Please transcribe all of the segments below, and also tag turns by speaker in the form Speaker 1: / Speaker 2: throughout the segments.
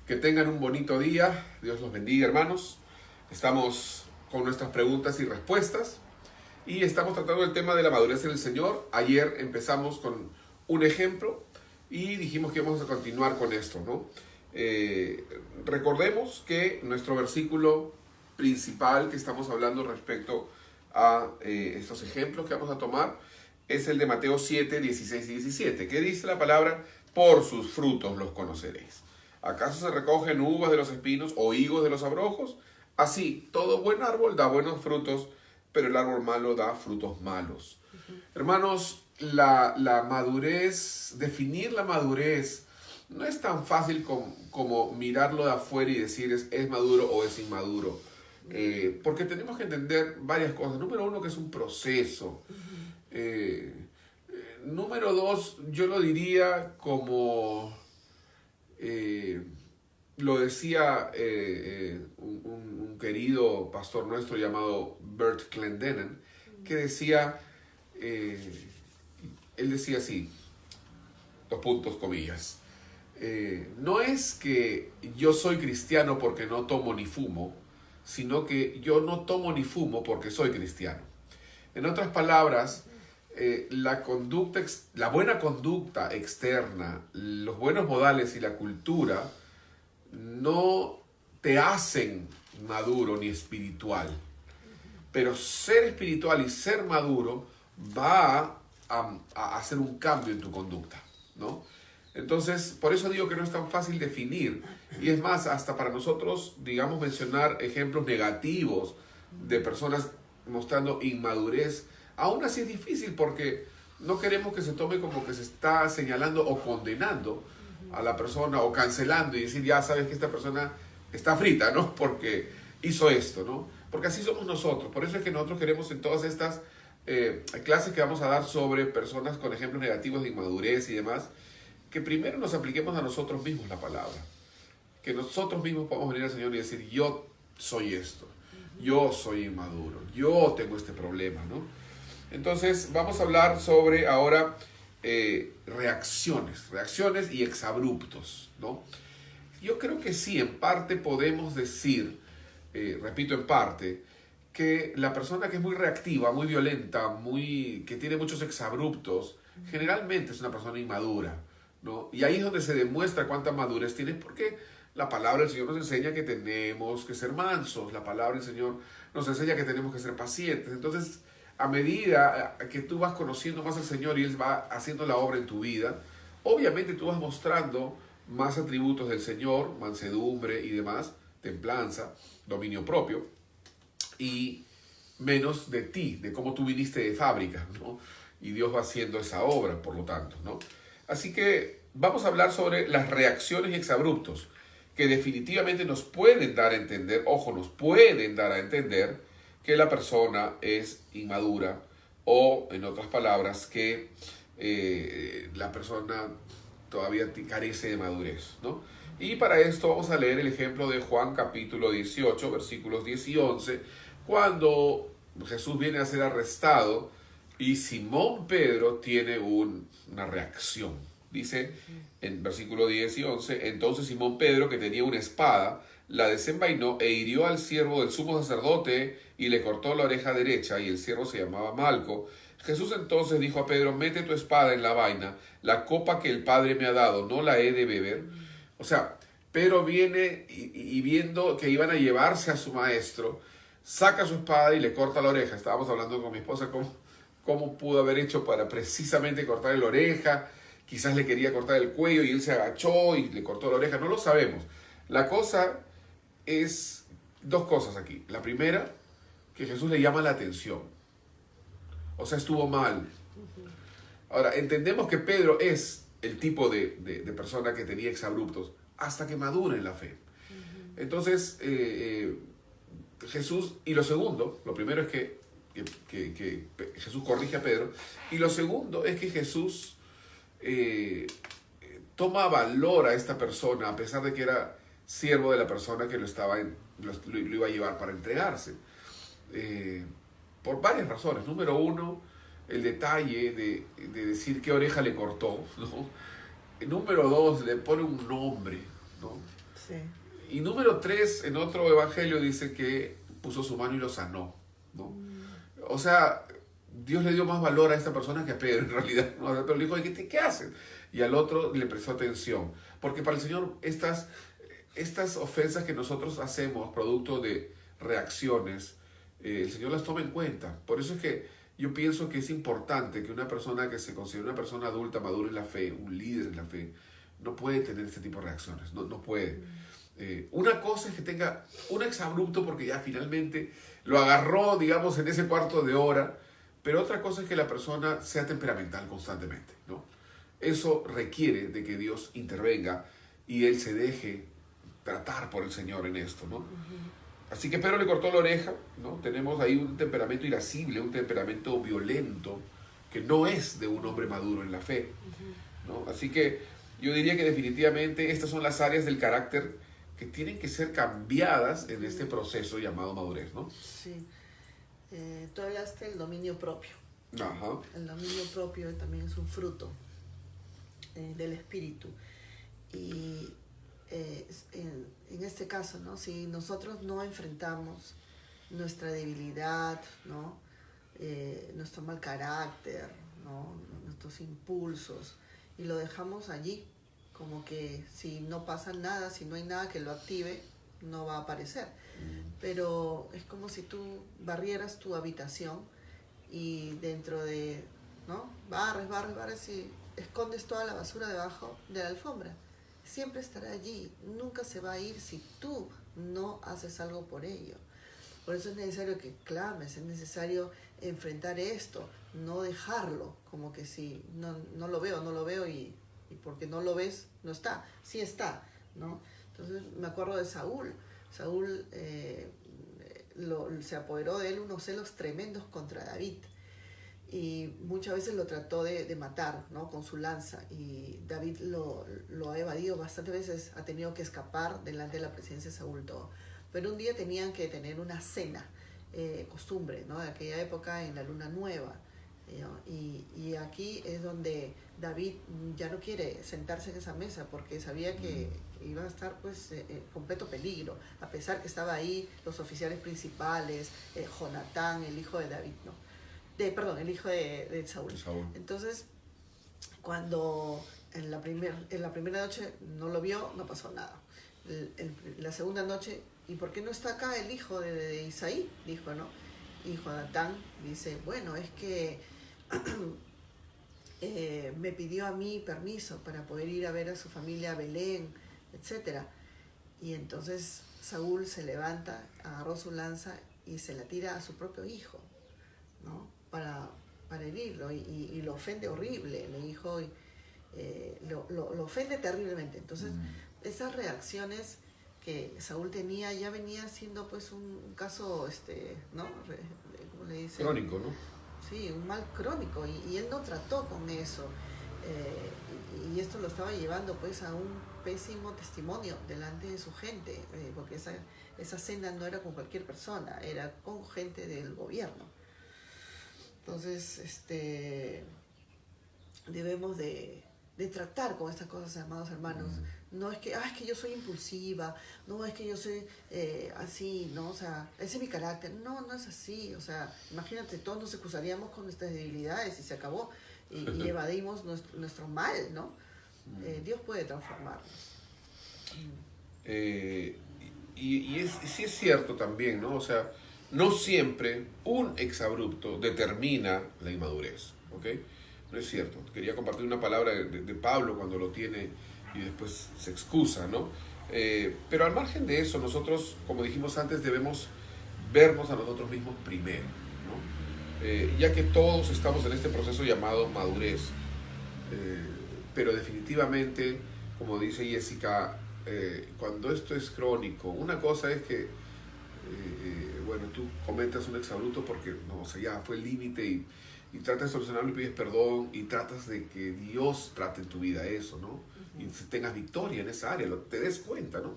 Speaker 1: Que tengan un bonito día. Dios los bendiga, hermanos. Estamos con nuestras preguntas y respuestas y estamos tratando el tema de la madurez en el Señor. Ayer empezamos con un ejemplo y dijimos que íbamos a continuar con esto, ¿no? Recordemos que nuestro versículo principal que estamos hablando respecto a estos ejemplos que vamos a tomar es el de Mateo 7, 16 y 17, que dice la palabra: por sus frutos los conoceréis. ¿Acaso se recogen uvas de los espinos o higos de los abrojos? Así, todo buen árbol da buenos frutos, pero el árbol malo da frutos malos. Hermanos, la madurez, definir la madurez, no es tan fácil como mirarlo de afuera y decir es maduro o es inmaduro. Porque tenemos que entender varias cosas. Número uno, que es un proceso. Número dos, yo lo diría como lo decía un querido pastor nuestro llamado Bert Clendenin, que decía, él decía así, dos puntos, comillas, no es que yo soy cristiano porque no tomo ni fumo, sino que yo no tomo ni fumo porque soy cristiano. En otras palabras, la buena conducta externa, los buenos modales y la cultura no te hacen maduro ni espiritual. Pero ser espiritual y ser maduro va a hacer un cambio en tu conducta, ¿no? Entonces, por eso digo que no es tan fácil definir. Y es más, hasta para nosotros, digamos, mencionar ejemplos negativos de personas mostrando inmadurez, aún así es difícil porque no queremos que se tome como que se está señalando o condenando a la persona o cancelando y decir, ya sabes que esta persona está frita, ¿no? Porque hizo esto, ¿no? Porque así somos nosotros. Por eso es que nosotros queremos en todas estas clases que vamos a dar sobre personas con ejemplos negativos de inmadurez y demás, que primero nos apliquemos a nosotros mismos la palabra. Que nosotros mismos podamos venir al Señor y decir, yo soy esto, yo soy inmaduro, yo tengo este problema, ¿no? Entonces vamos a hablar sobre ahora reacciones y exabruptos, ¿no? Yo creo que sí, en parte podemos decir, repito, en parte, que la persona que es muy reactiva, muy violenta, que tiene muchos exabruptos, generalmente es una persona inmadura, ¿no? Y ahí es donde se demuestra cuánta madurez tienes, porque la palabra del Señor nos enseña que tenemos que ser mansos, la palabra del Señor nos enseña que tenemos que ser pacientes. Entonces, a medida que tú vas conociendo más al Señor y Él va haciendo la obra en tu vida, obviamente tú vas mostrando más atributos del Señor, mansedumbre y demás, templanza, dominio propio, y menos de ti, de cómo tú viniste de fábrica, ¿no? Y Dios va haciendo esa obra, por lo tanto, ¿no? Así que vamos a hablar sobre las reacciones y exabruptos, que definitivamente nos pueden dar a entender, ojo, nos pueden dar a entender que la persona es inmadura o, en otras palabras, que la persona todavía carece de madurez, ¿no? Y para esto vamos a leer el ejemplo de Juan capítulo 18, versículos 10 y 11, cuando Jesús viene a ser arrestado y Simón Pedro tiene una reacción. Dice en versículo 10 y 11, entonces Simón Pedro, que tenía una espada, la desenvainó e hirió al siervo del sumo sacerdote y le cortó la oreja derecha, y el siervo se llamaba Malco. Jesús entonces dijo a Pedro, mete tu espada en la vaina, la copa que el Padre me ha dado, ¿no la he de beber? O sea, Pedro viene y viendo que iban a llevarse a su maestro, saca su espada y le corta la oreja. Estábamos hablando con mi esposa cómo pudo haber hecho para precisamente cortarle la oreja. Quizás le quería cortar el cuello y él se agachó y le cortó la oreja. No lo sabemos. La cosa es dos cosas aquí. La primera, que Jesús le llama la atención. O sea, estuvo mal. Ahora, entendemos que Pedro es el tipo de persona que tenía exabruptos hasta que madura en la fe. Entonces, Jesús, y lo segundo, lo primero es que Jesús corrige a Pedro, y lo segundo es que Jesús toma valor a esta persona, a pesar de que era siervo de la persona que lo iba a llevar para entregarse. Por varias razones. Número uno, el detalle de decir qué oreja le cortó, ¿no? Número dos, le pone un nombre, ¿no?
Speaker 2: Sí.
Speaker 1: Y número 3, en otro evangelio dice que puso su mano y lo sanó, ¿no? O sea, Dios le dio más valor a esta persona que a Pedro, en realidad, ¿no? Pero le dijo, ¿qué haces? Y al otro le prestó atención. Porque para el Señor estas ofensas que nosotros hacemos, producto de reacciones, el Señor las toma en cuenta. Por eso es que yo pienso que es importante que una persona que se considera una persona adulta, madura en la fe, un líder en la fe, no puede tener este tipo de reacciones, no puede. Una cosa es que tenga un exabrupto porque ya finalmente lo agarró, digamos, en ese cuarto de hora, pero otra cosa es que la persona sea temperamental constantemente, ¿no? Eso requiere de que Dios intervenga y Él se deje tratar por el Señor en esto, ¿no? Así que Pedro le cortó la oreja, ¿no? Tenemos ahí un temperamento irascible, un temperamento violento, que no es de un hombre maduro en la fe, ¿no? Así que yo diría que definitivamente estas son las áreas del carácter que tienen que ser cambiadas en este proceso llamado madurez, ¿no?
Speaker 2: Sí. Tú hablaste del dominio propio.
Speaker 1: Ajá.
Speaker 2: El dominio propio también es un fruto del espíritu. Y en este caso, ¿no? Si nosotros no enfrentamos nuestra debilidad, ¿no? Nuestro mal carácter, ¿no? Nuestros impulsos, y lo dejamos allí, como que si no pasa nada, si no hay nada que lo active, no va a aparecer. Pero es como si tú barrieras tu habitación y dentro de, ¿no? Barres y escondes toda la basura debajo de la alfombra. Siempre estará allí, nunca se va a ir si tú no haces algo por ello. Por eso es necesario que clames, es necesario enfrentar esto, no dejarlo, como que si no lo veo y porque no lo ves, no está, sí está, ¿no? Entonces me acuerdo de Saúl. Saúl se apoderó de él unos celos tremendos contra David. Y muchas veces lo trató de matar, ¿no? Con su lanza, y David lo ha evadido bastantes veces, ha tenido que escapar delante de la presencia de Saúl todo. Pero un día tenían que tener una cena, costumbre, ¿no? De aquella época en la luna nueva, y aquí es donde David ya no quiere sentarse en esa mesa porque sabía que iba a estar pues en completo peligro, a pesar que estaba ahí los oficiales principales, Jonatán, el hijo de David, ¿no? El hijo de Saúl. Entonces, cuando en la primera noche no lo vio, no pasó nada. La segunda noche, ¿y por qué no está acá el hijo de Isaí? Dijo, ¿no? Y Jonatán dice, bueno, es que me pidió a mí permiso para poder ir a ver a su familia a Belén, etc. Y entonces Saúl se levanta, agarró su lanza y se la tira a su propio hijo, ¿no? Para herirlo, y lo ofende horrible, le dijo, lo ofende terriblemente. Entonces, esas reacciones que Saúl tenía ya venía siendo pues un caso, ¿no? ¿Cómo le dice?
Speaker 1: Crónico, ¿no?
Speaker 2: Sí, un mal crónico, y él no trató con eso, y esto lo estaba llevando pues a un pésimo testimonio delante de su gente, porque esa cena no era con cualquier persona, era con gente del gobierno. Entonces, debemos de tratar con estas cosas, amados hermanos. No es que, es que yo soy impulsiva, no es que yo soy así, ¿no? O sea, ese es mi carácter. No es así. O sea, imagínate, todos nos excusaríamos con nuestras debilidades y se acabó. Y evadimos nuestro mal, ¿no? Dios puede transformarnos.
Speaker 1: Sí es cierto también, ¿no? O sea, no siempre un exabrupto determina la inmadurez, ¿ok? No es cierto. Quería compartir una palabra de Pablo cuando lo tiene y después se excusa, ¿no? Pero al margen de eso, nosotros, como dijimos antes, debemos vernos a nosotros mismos primero, ¿no? Ya que todos estamos en este proceso llamado madurez, pero definitivamente, como dice Jessica, cuando esto es crónico, una cosa es que bueno, tú cometas un exabrupto porque, no, o sea, ya fue el límite y tratas de solucionarlo y pides perdón y tratas de que Dios trate en tu vida eso, ¿no? Y tengas victoria en esa área, te des cuenta, ¿no?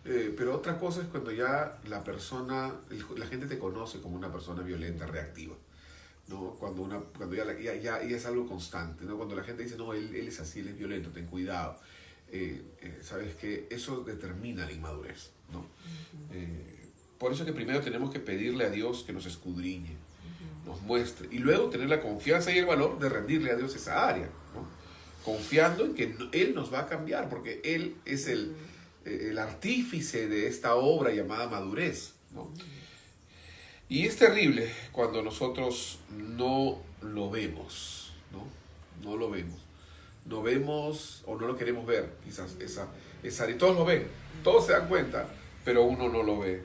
Speaker 1: Pero otra cosa es cuando ya la persona, la gente te conoce como una persona violenta, reactiva, ¿no? Cuando ya es algo constante, ¿no? Cuando la gente dice, no, él es así, él es violento, ten cuidado. sabes que eso determina la inmadurez, ¿no? Por eso es que primero tenemos que pedirle a Dios que nos escudriñe, nos muestre, y luego tener la confianza y el valor de rendirle a Dios esa área, ¿no? Confiando en que Él nos va a cambiar, porque Él es el artífice de esta obra llamada madurez, ¿no? Y es terrible cuando nosotros no lo vemos, ¿no? No lo vemos. No vemos o no lo queremos ver, quizás esa área. Todos lo ven, todos se dan cuenta, pero uno no lo ve.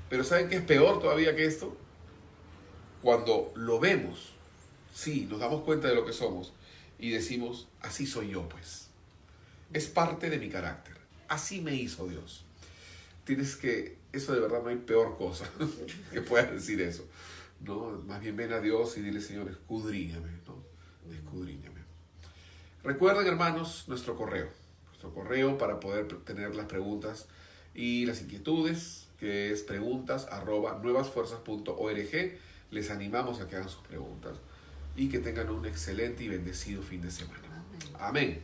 Speaker 1: Pero ¿saben qué es peor todavía que esto? Cuando lo vemos, sí, nos damos cuenta de lo que somos y decimos, así soy yo, pues. Es parte de mi carácter. Así me hizo Dios. Eso de verdad no hay peor cosa que puedas decir eso, ¿no? Más bien ven a Dios y dile, Señor, escudriñame, ¿no? Escudriñame. Recuerden, hermanos, nuestro correo para poder tener las preguntas y las inquietudes, que es preguntas@nuevasfuerzas.org. Les animamos a que hagan sus preguntas y que tengan un excelente y bendecido fin de semana. Amén.